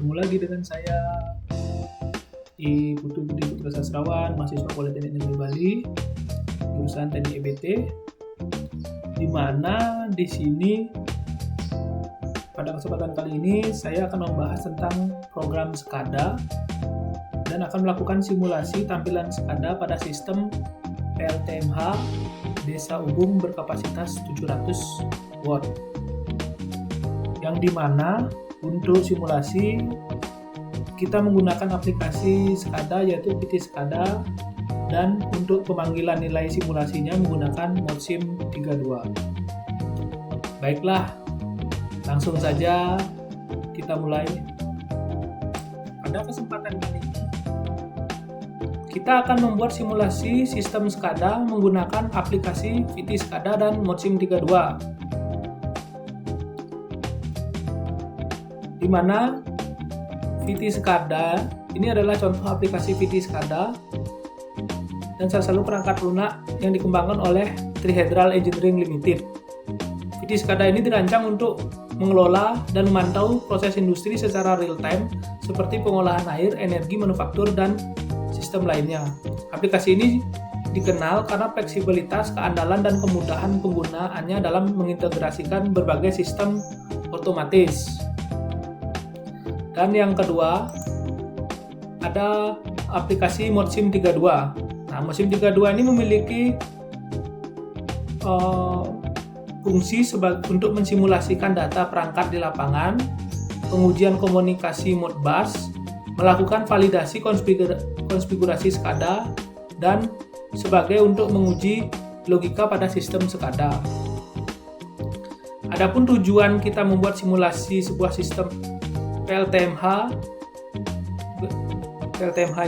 Ketemu lagi dengan saya di Putu Budi Putra Sastrawan, mahasiswa Politeknik Negeri Bali, jurusan Teknik EBT, di mana di sini pada kesempatan kali ini saya akan membahas tentang program SCADA dan akan melakukan simulasi tampilan SCADA pada sistem PLTMH Desa Ubung berkapasitas 700 watt, yang dimana untuk simulasi kita menggunakan aplikasi SCADA yaitu PT SCADA, dan untuk pemanggilan nilai simulasinya menggunakan ModSim 32. Baiklah, langsung saja kita mulai. Pada kesempatan kali ini kita akan membuat simulasi sistem SCADA menggunakan aplikasi PT SCADA dan ModSim 32, di mana PT SCADA ini adalah contoh aplikasi PT SCADA dan salah satu perangkat lunak yang dikembangkan oleh Trihedral Engineering Limited. PT SCADA ini dirancang untuk mengelola dan memantau proses industri secara real time seperti pengolahan air, energi, manufaktur, dan sistem lainnya. Aplikasi ini dikenal karena fleksibilitas, keandalan, dan kemudahan penggunaannya dalam mengintegrasikan berbagai sistem otomatis. Dan yang kedua, ada aplikasi ModSim 32. Nah, ModSim 32 ini memiliki fungsi untuk mensimulasikan data perangkat di lapangan, pengujian komunikasi Modbus, melakukan validasi konfigurasi SCADA, dan sebagai untuk menguji logika pada sistem SCADA. Adapun tujuan kita membuat simulasi sebuah sistem PLTMH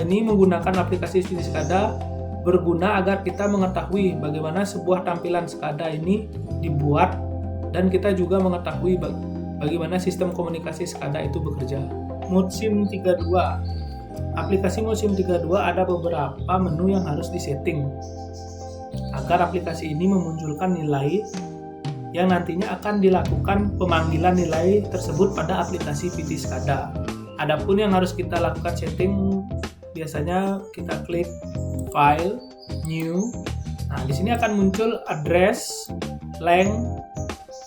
ini menggunakan aplikasi SCADA berguna agar kita mengetahui bagaimana sebuah tampilan SCADA ini dibuat, dan kita juga mengetahui bagaimana sistem komunikasi SCADA itu bekerja. ModSim 32. Aplikasi ModSim 32 ada beberapa menu yang harus disetting agar aplikasi ini memunculkan nilai yang nantinya akan dilakukan pemanggilan nilai tersebut pada aplikasi PT SCADA. Adapun yang harus kita lakukan setting, biasanya kita klik File, New. Nah, di sini akan muncul address, length,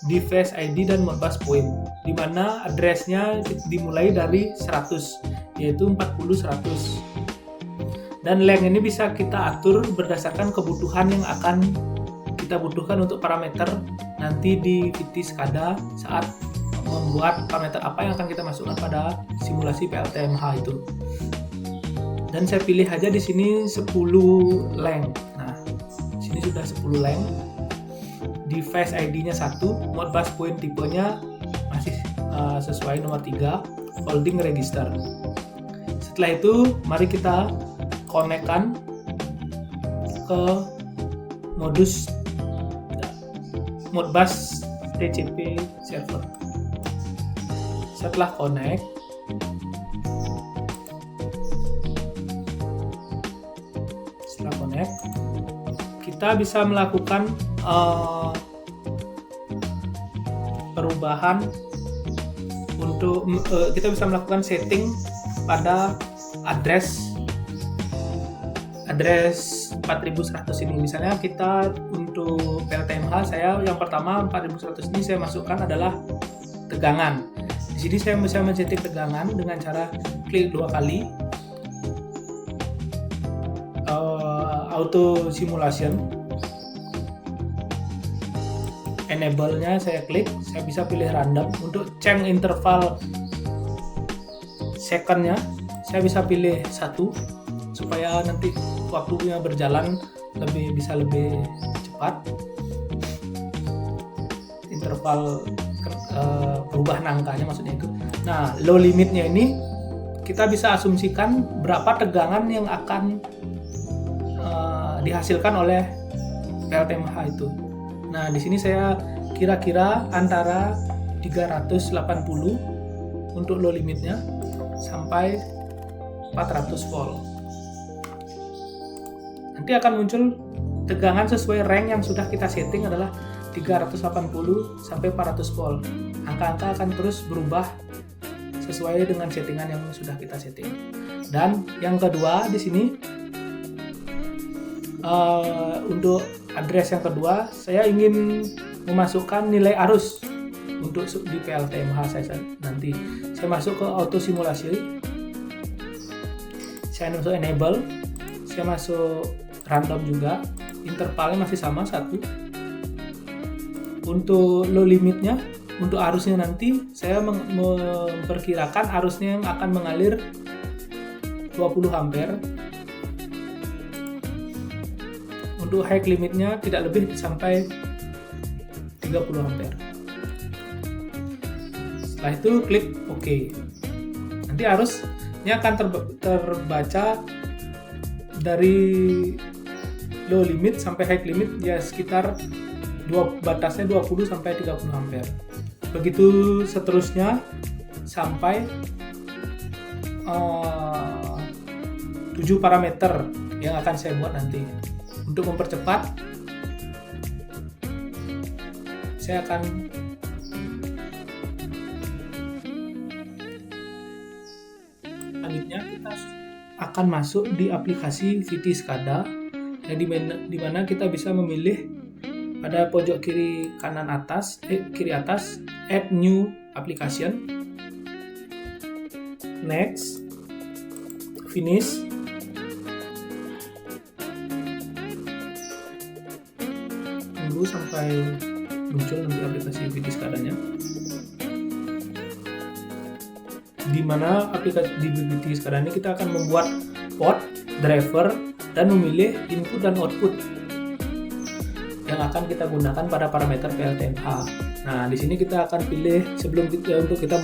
device ID, dan Modbus point, di mana addressnya dimulai dari 100, yaitu 40-100. Dan length ini bisa kita atur berdasarkan kebutuhan yang akan kita butuhkan untuk parameter nanti di PT SCADA saat membuat parameter apa yang akan kita masukkan pada simulasi PLTMH itu. Dan saya pilih aja di sini 10 length. Nah, di sini sudah 10 length. Device ID-nya 1, Modbus point tipenya masih sesuai nomor 3, holding register. Setelah itu, mari kita connect-kan ke modus Modbus TCP server. Setelah connect, kita bisa melakukan perubahan untuk kita bisa melakukan setting pada address 4100 ini. Misalnya kita untuk PLTMH, saya yang pertama 4100 ini saya masukkan adalah tegangan. Di sini saya bisa men-setting tegangan dengan cara klik 2 kali auto simulation. Enable-nya saya klik, saya bisa pilih random. Untuk change interval second-nya saya bisa pilih 1 supaya nanti waktunya berjalan bisa lebih cepat. Interval perubahan angkanya maksudnya itu. Nah, low limitnya ini kita bisa asumsikan berapa tegangan yang akan dihasilkan oleh PLTMH itu. Nah, di sini saya kira-kira antara 380 untuk low limitnya sampai 400 volt. Nanti akan muncul tegangan sesuai rank yang sudah kita setting adalah 380 sampai 400 volt. Angka-angka akan terus berubah sesuai dengan settingan yang sudah kita setting. Dan yang kedua di sini untuk address yang kedua, saya ingin memasukkan nilai arus untuk di PLTMH saya nanti. Saya masuk ke auto simulasi, saya masuk enable, saya masuk random juga, intervalnya masih sama 1. Untuk low limitnya, untuk arusnya nanti saya memperkirakan arusnya yang akan mengalir 20 ampere. Untuk high limitnya tidak lebih sampai 30 ampere. Setelah itu klik OK. Nanti arusnya akan terbaca dari low limit sampai high limit ya sekitar batasnya 20 sampai 30 ampere. Begitu seterusnya sampai 7 parameter yang akan saya buat nanti. Untuk mempercepat, saya akan selanjutnya kita akan masuk di aplikasi VT SCADA, yang di mana kita bisa memilih pada pojok kiri atas add new application, next, finish, tunggu sampai muncul nanti aplikasi VT SCADA-nya. Di mana aplikasi di VT SCADA ini kita akan membuat port, driver, dan memilih input dan output yang akan kita gunakan pada parameter PLTMH. Nah, di sini kita akan pilih untuk kita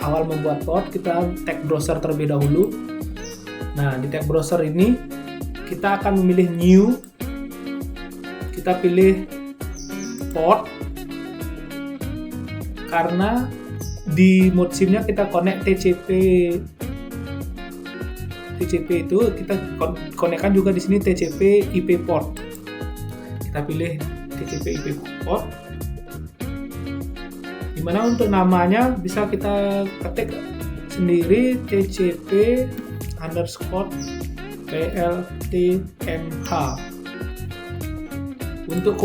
awal membuat port, kita tag browser terlebih dahulu. Nah, di tag browser ini kita akan memilih new, kita pilih port karena di mode SIM-nya kita connect TCP itu kita konekkan juga di sini TCP IP port. Kita pilih TCP IP port. Dimana untuk namanya bisa kita ketik sendiri TCP_PLTMH. Untuk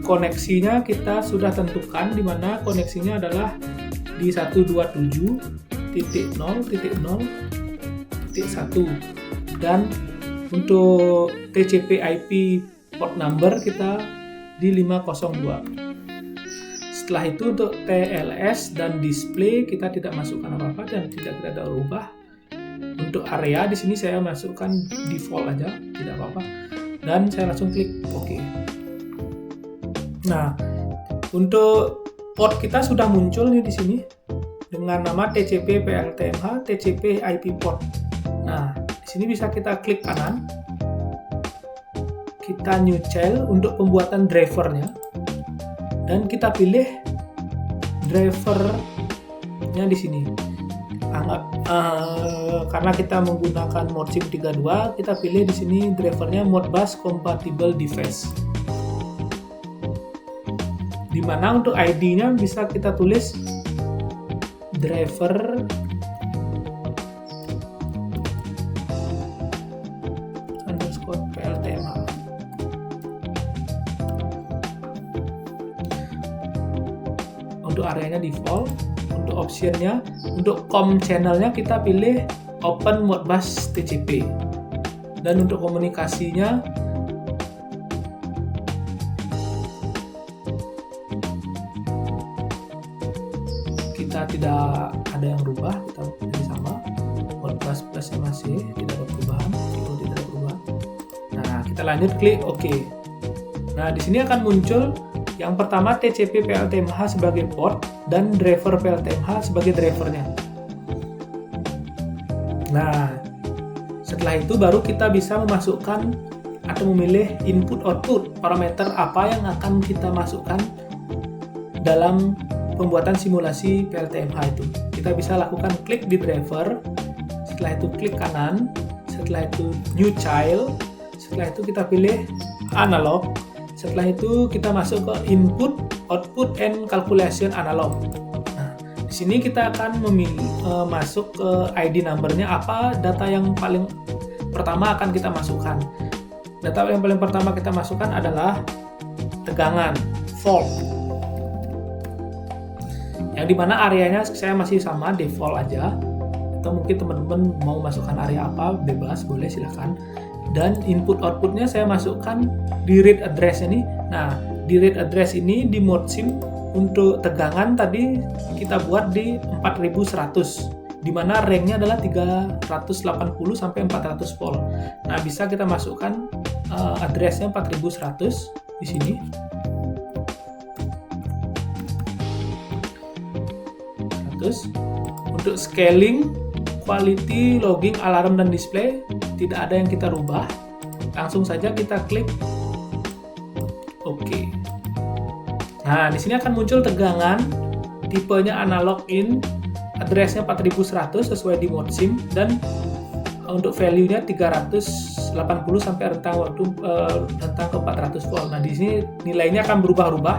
koneksinya kita sudah tentukan, di mana koneksinya adalah di 127.0.0.1 dan untuk TCP IP port number kita di 502. Setelah itu untuk TLS dan display kita tidak masukkan apa-apa dan tidak kita ubah. Untuk area di sini saya masukkan default aja, tidak apa-apa. Dan saya langsung klik OK. Nah, untuk port kita sudah muncul nih di sini dengan nama TCP PLTMH TCP IP port. Nah, di sini bisa kita klik kanan, kita new child untuk pembuatan drivernya, dan kita pilih drivernya di sini. Karena kita menggunakan mode SIM 32, kita pilih di sini drivernya Modbus Compatible Device. Dimana untuk ID-nya bisa kita tulis driver _PLTMH. Untuk areanya default, untuk optionnya, untuk COM channelnya kita pilih Open Modbus TCP, dan untuk komunikasinya kita tidak ada yang berubah, kita pilih sama Modbus plusnya masih tidak ada perubahan, itu tidak ada perubahan. Nah, kita lanjut klik OK. Nah, di sini akan muncul yang pertama TCP PLTMH sebagai port dan driver PLTMH sebagai drivernya. Nah, setelah itu baru kita bisa memasukkan atau memilih input output parameter apa yang akan kita masukkan dalam pembuatan simulasi PLTMH itu. Kita bisa lakukan klik di driver, setelah itu klik kanan, setelah itu new child, setelah itu kita pilih analog, setelah itu kita masuk ke input, output, and calculation analog. Nah, di sini kita akan masuk ke ID number-nya, apa data yang paling pertama akan kita masukkan. Data yang paling pertama kita masukkan adalah tegangan, volt. Yang dimana areanya saya masih sama, default aja. Atau mungkin teman-teman mau masukkan area apa, bebas, boleh silahkan. Dan input outputnya saya masukkan di read address ini. Nah, di read address ini di mode SIM untuk tegangan tadi kita buat di 4100, di mana range-nya adalah 380 sampai 400 volt. Nah, bisa kita masukkan address-nya 4100 di sini. Terus untuk scaling, quality, logging, alarm dan display tidak ada yang kita rubah. Langsung saja kita klik OK. Nah, di sini akan muncul tegangan, tipenya analog in, address-nya 4100 sesuai di mode SIM, dan untuk value-nya 380 sampai rentang ke 400 volt. Nah, di sini nilainya akan berubah-ubah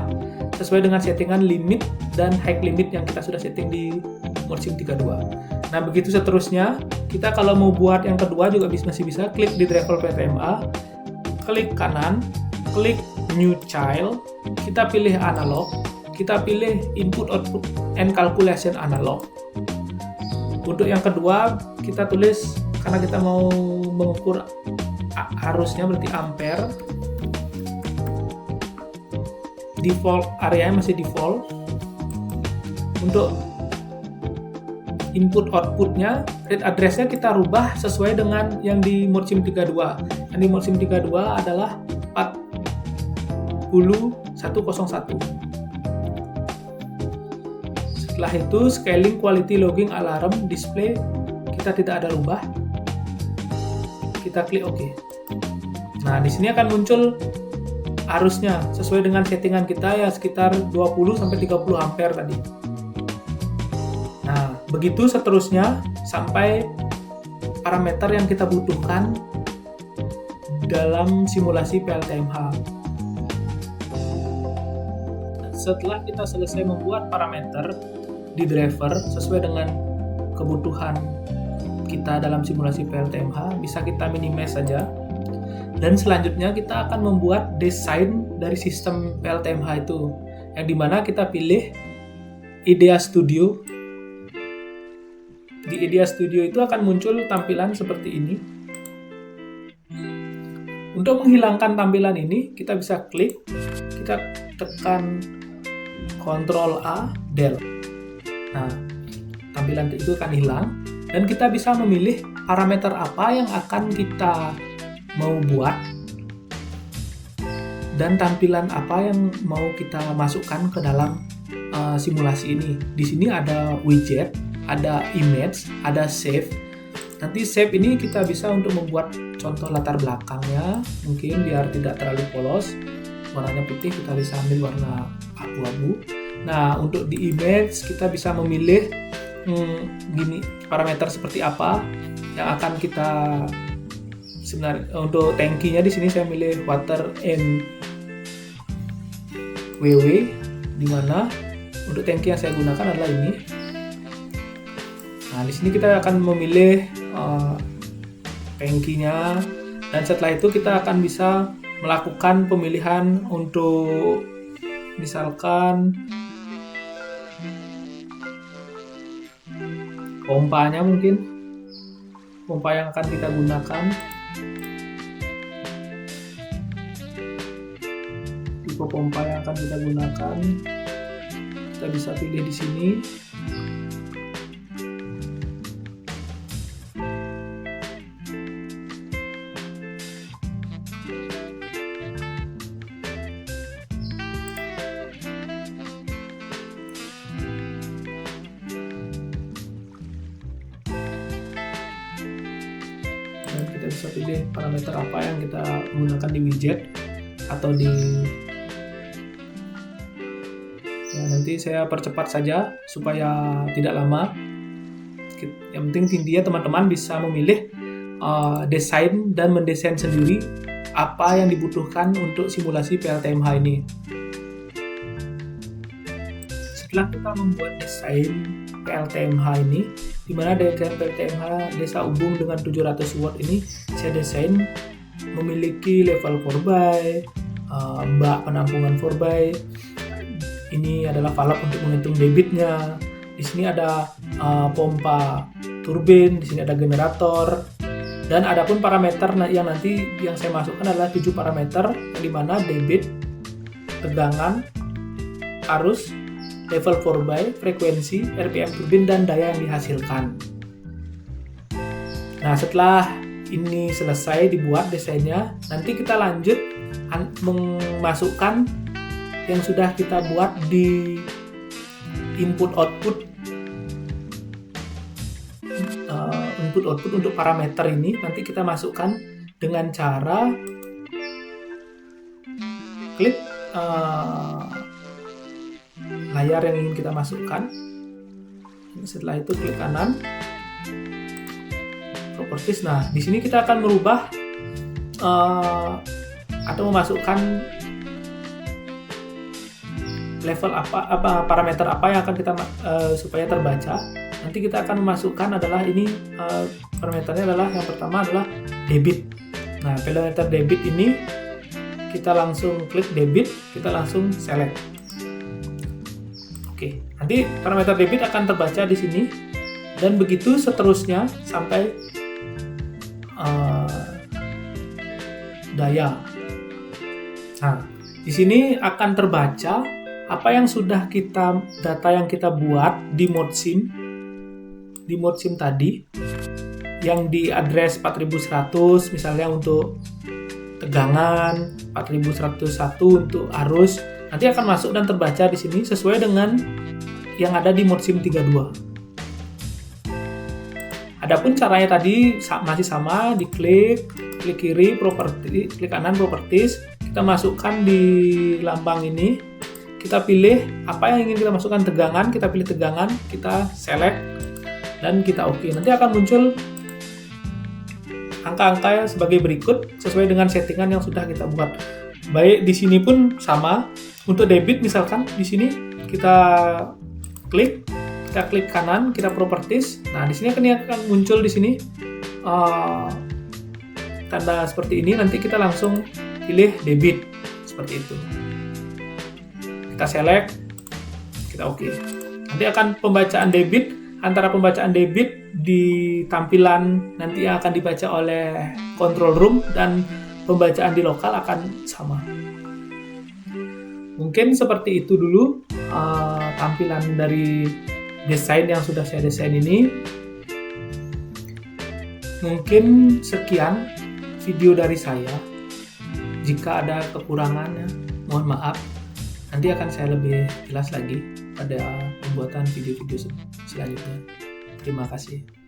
sesuai dengan settingan limit dan high limit yang kita sudah setting di mode SIM 32. Nah, begitu seterusnya. Kita kalau mau buat yang kedua juga masih bisa klik di driver PLTMA, klik kanan, klik new child, kita pilih analog, kita pilih input output and calculation analog. Untuk yang kedua kita tulis, karena kita mau mengukur arusnya berarti ampere, default area masih default. Untuk input outputnya, read address-nya kita rubah sesuai dengan yang di mode SIM 32. Yang di mode SIM 32 adalah 4101. Setelah itu scaling, quality, logging, alarm, display kita tidak ada rubah. Kita klik OK. Nah, di sini akan muncul arusnya sesuai dengan settingan kita ya, sekitar 20 sampai 30 ampere tadi. Nah, begitu seterusnya sampai parameter yang kita butuhkan dalam simulasi PLTMH. Setelah kita selesai membuat parameter di driver sesuai dengan kebutuhan kita dalam simulasi PLTMH, bisa kita minimize saja. Dan selanjutnya kita akan membuat desain dari sistem PLTMH itu, yang dimana kita pilih IDEA Studio. Di IDEA Studio itu akan muncul tampilan seperti ini. Untuk menghilangkan tampilan ini, kita bisa klik, kita tekan Ctrl A, Del. Nah, tampilan itu akan hilang, dan kita bisa memilih parameter apa yang akan kita mau buat dan tampilan apa yang mau kita masukkan ke dalam simulasi ini. Di sini ada widget, ada image, ada save. Nanti save ini kita bisa untuk membuat contoh latar belakangnya, mungkin biar tidak terlalu polos. Warnanya putih, kita bisa ambil warna abu-abu. Nah, untuk di image kita bisa memilih gini, parameter seperti apa yang akan kita sebenarnya. Untuk tangkinya di sini saya milih water and WW, di mana untuk tangki yang saya gunakan adalah ini. Nah, di sini kita akan memilih tangkinya, dan setelah itu kita akan bisa melakukan pemilihan untuk misalkan pompanya, mungkin pompa yang akan kita gunakan, tipe pompa yang akan kita gunakan kita bisa pilih di sini. Dan kita bisa pilih parameter apa yang kita gunakan di widget atau di ya, nanti saya percepat saja supaya tidak lama. Yang penting intinya teman-teman bisa memilih desain dan mendesain sendiri apa yang dibutuhkan untuk simulasi PLTMH ini. Setelah kita membuat desain PLTMH ini, di mana diagram PLTMH Desa Ubung dengan 700 watt ini saya desain memiliki level 4x, bak penampungan 4x. Ini adalah valve untuk menghitung debitnya. Di sini ada pompa turbin, di sini ada generator. Dan adapun parameter yang saya masukkan adalah 7 parameter, di mana debit, tegangan, arus, level 4x, frekuensi, RPM turbin, dan daya yang dihasilkan. Nah, setelah ini selesai dibuat desainnya, nanti kita lanjut memasukkan yang sudah kita buat di input-output untuk parameter ini. Nanti kita masukkan dengan cara klik layar yang ingin kita masukkan. Setelah itu klik kanan, properties. Nah, di sini kita akan merubah atau memasukkan level parameter apa yang akan kita supaya terbaca. Nanti kita akan memasukkan adalah ini parameternya adalah yang pertama adalah debit. Nah, parameter debit ini kita langsung klik debit, kita langsung select. Oke, nanti parameter debit akan terbaca di sini dan begitu seterusnya sampai daya. Nah, di sini akan terbaca apa yang sudah data yang kita buat di mode SIM tadi, yang di address 4100 misalnya untuk tegangan, 4101 untuk arus, nanti akan masuk dan terbaca di sini sesuai dengan yang ada di mode SIM 32. Adapun caranya tadi masih sama, diklik kiri properti, klik kanan properties, kita masukkan di lambang ini, kita pilih apa yang ingin kita masukkan, tegangan, kita pilih tegangan, kita select dan kita oke. Nanti akan muncul angka-angka sebagai berikut sesuai dengan settingan yang sudah kita buat. Baik di sini pun sama. Untuk debit misalkan di sini kita klik kanan, kita properties. Nah, di sini akan muncul di sini tanda seperti ini. Nanti kita langsung pilih debit seperti itu. Kita select, kita oke. Nanti akan pembacaan debit, antara pembacaan debit di tampilan nanti yang akan dibaca oleh control room dan pembacaan di lokal akan sama. Mungkin seperti itu dulu tampilan dari desain yang sudah saya desain ini. Mungkin sekian video dari saya. Jika ada kekurangannya, mohon maaf. Nanti akan saya lebih jelas lagi pada pembuatan video-video selanjutnya. Terima kasih.